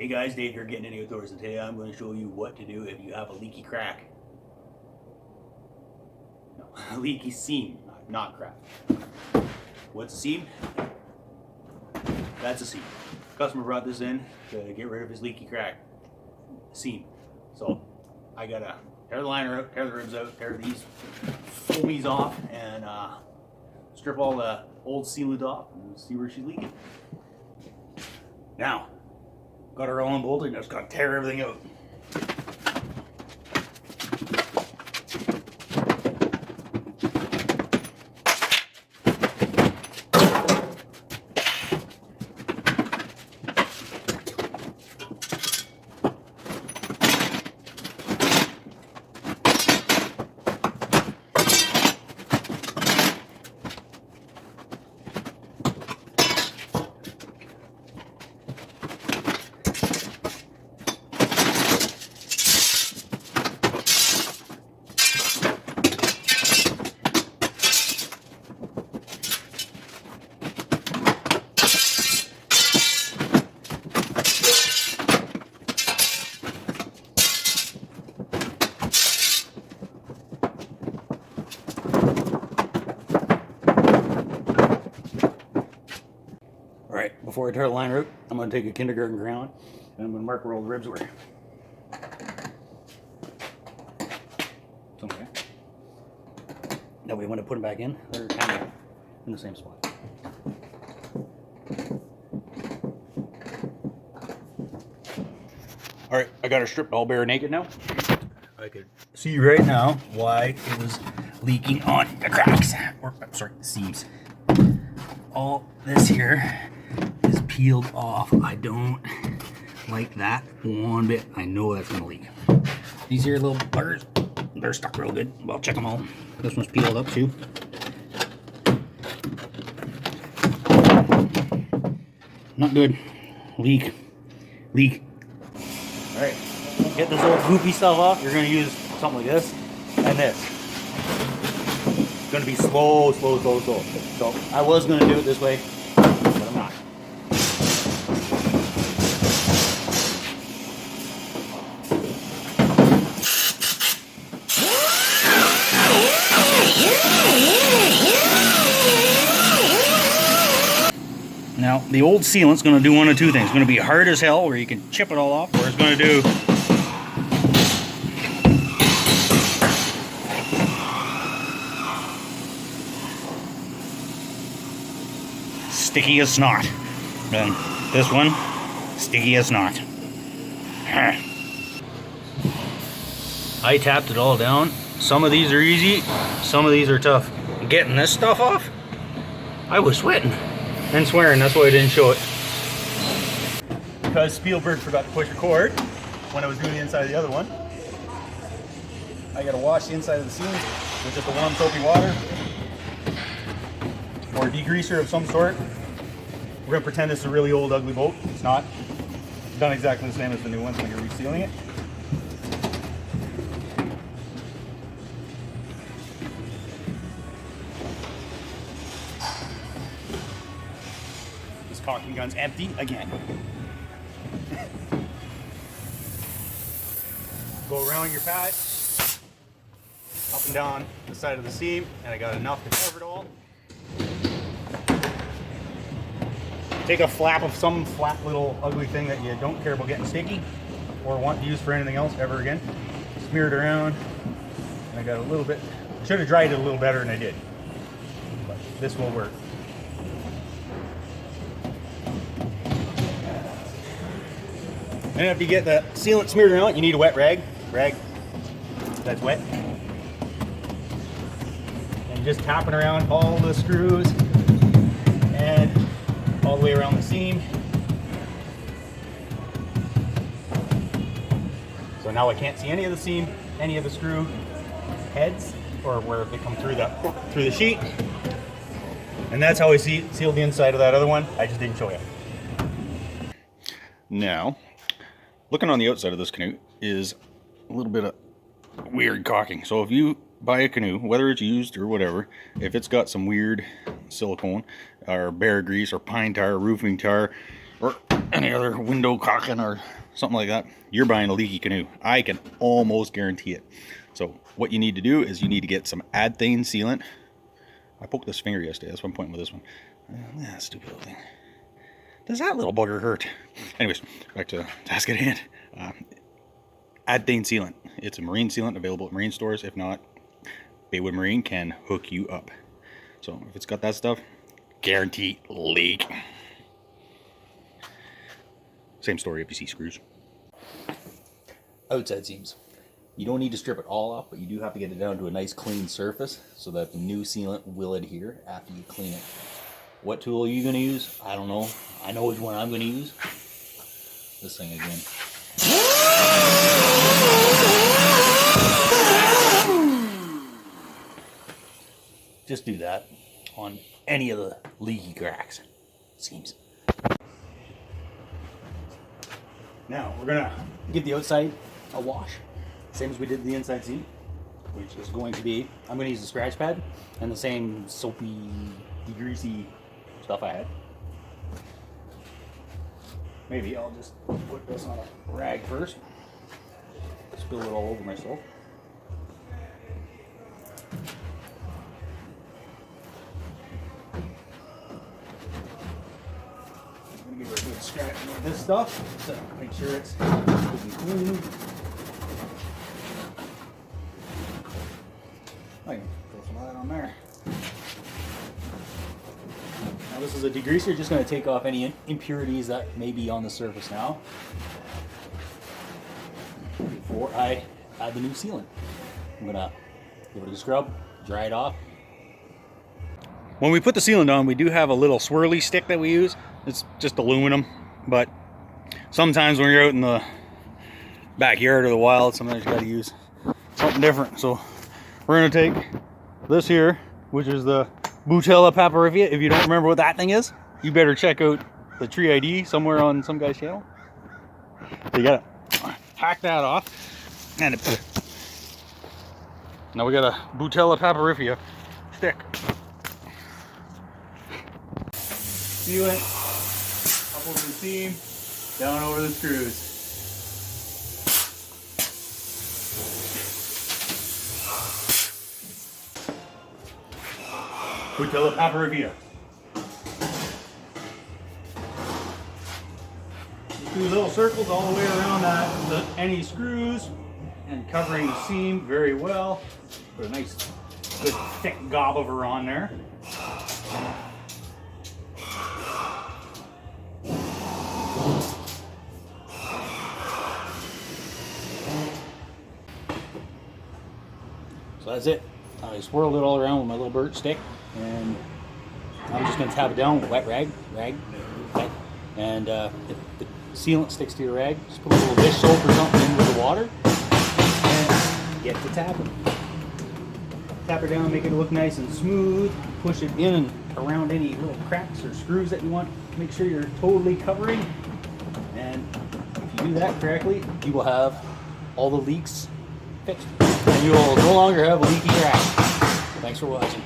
Hey guys, Dave here, getting into outdoors, and today I'm going to show you what to do if you have a leaky crack. No, a leaky seam, not crack. What's a seam? That's a seam. Customer brought this in to get rid of his leaky crack seam. So I gotta tear the liner out, tear the ribs out, tear these foamies off, and strip all the old sealant off and see where she's leaking. Now, got her all unbolted, just gotta tear everything out. Alright, before I tear the liner out, I'm going to take a kindergarten ground and I'm going to mark where all the ribs were. Okay. That way when I put them back in, they're kind of in the same spot. Alright, I got her stripped all bare naked now. I could see right now why it was leaking on the cracks, or I'm sorry, the seams. All this here is peeled off. I don't like that one bit. I know that's gonna leak. These here little buggers, they're stuck real good. Well, check them all. This one's peeled up too. Not good. Leak. All right, get this old goopy stuff off. You're gonna use something like this and this. It's gonna be slow. So I was gonna do it this way, but I'm not. Now, the old sealant's going to do one of two things. It's going to be hard as hell, where you can chip it all off, or it's going to do sticky as snot. And this one, sticky as snot. I tapped it all down. Some of these are easy, some of these are tough. Getting this stuff off, I was sweating and swearing. That's why I didn't show it. Because Spielberg forgot to push record when I was doing the inside of the other one. I gotta wash the inside of the seams with just a warm soapy water or a degreaser of some sort. We're gonna pretend it's a really old ugly boat. It's not. It's done exactly the same as the new one when you're resealing it. Caulking gun's empty again. Go around your patch, up and down the side of the seam, and I got enough to cover it all. Take a flap of some flat little ugly thing that you don't care about getting sticky or want to use for anything else ever again. Smear it around, and I got a little bit, should have dried it a little better than I did, but this will work. And after you get the sealant smeared around, you need a wet rag that's wet. And just tapping around all the screws and all the way around the seam. So now I can't see any of the seam, any of the screw heads, or where they come through the sheet. And that's how I sealed the inside of that other one. I just didn't show you. Now, looking on the outside of this canoe is a little bit of weird caulking. So if you buy a canoe, whether it's used or whatever, if it's got some weird silicone or bear grease or pine tar, roofing tar, or any other window caulking or something like that, you're buying a leaky canoe. I can almost guarantee it. So what you need to do is you need to get some adthane sealant. I poked this finger yesterday, that's why I'm pointing with this one. Stupid little thing. Does that little bugger hurt? Anyways, back to the task at hand. Adthane sealant. It's a marine sealant available at marine stores. If not, Baywood Marine can hook you up. So if it's got that stuff, guaranteed leak. Same story if you see screws. Outside seams. You don't need to strip it all off, but you do have to get it down to a nice clean surface so that the new sealant will adhere after you clean it. What tool are you going to use? I don't know. I know which one I'm going to use. This thing again. Just do that on any of the leaky cracks. Seams. Now we're going to give the outside a wash. Same as we did the inside seam, which is going to be, I'm going to use the scratch pad and the same soapy, degreasy stuff I had. Maybe I'll just put this on a rag first. Spill it all over myself. I'm going to give it a good scratch with this stuff, so make sure it's good and clean. I can throw some of that on there. Now this is a degreaser, just going to take off any impurities that may be on the surface now before I add the new sealant. I'm going to give it a scrub, dry it off. When we put the sealant on, we do have a little swirly stick that we use. It's just aluminum, but sometimes when you're out in the backyard or the wild, sometimes you got to use something different. So we're going to take this here, which is the Butella papyrifia. If you don't remember what that thing is, you better check out the tree ID somewhere on some guy's channel. So you gotta hack that off. And now we got a Butella papyrifia stick. Sealant up over the seam, down over the screws. Butella papyrifia. Do little circles all the way around any screws and covering the seam very well. Put a nice, good thick gob of her on there. So that's it. I swirled it all around with my little birch stick, and I'm just going to tap it down with wet rag, and if the sealant sticks to your rag, just put a little dish soap or something in with the water, and get to tapping. Tap her down, make it look nice and smooth, push it in and around any little cracks or screws that you want. Make sure you're totally covering, and if you do that correctly, you will have all the leaks fixed, and you will no longer have a leaky crack. Thanks for watching.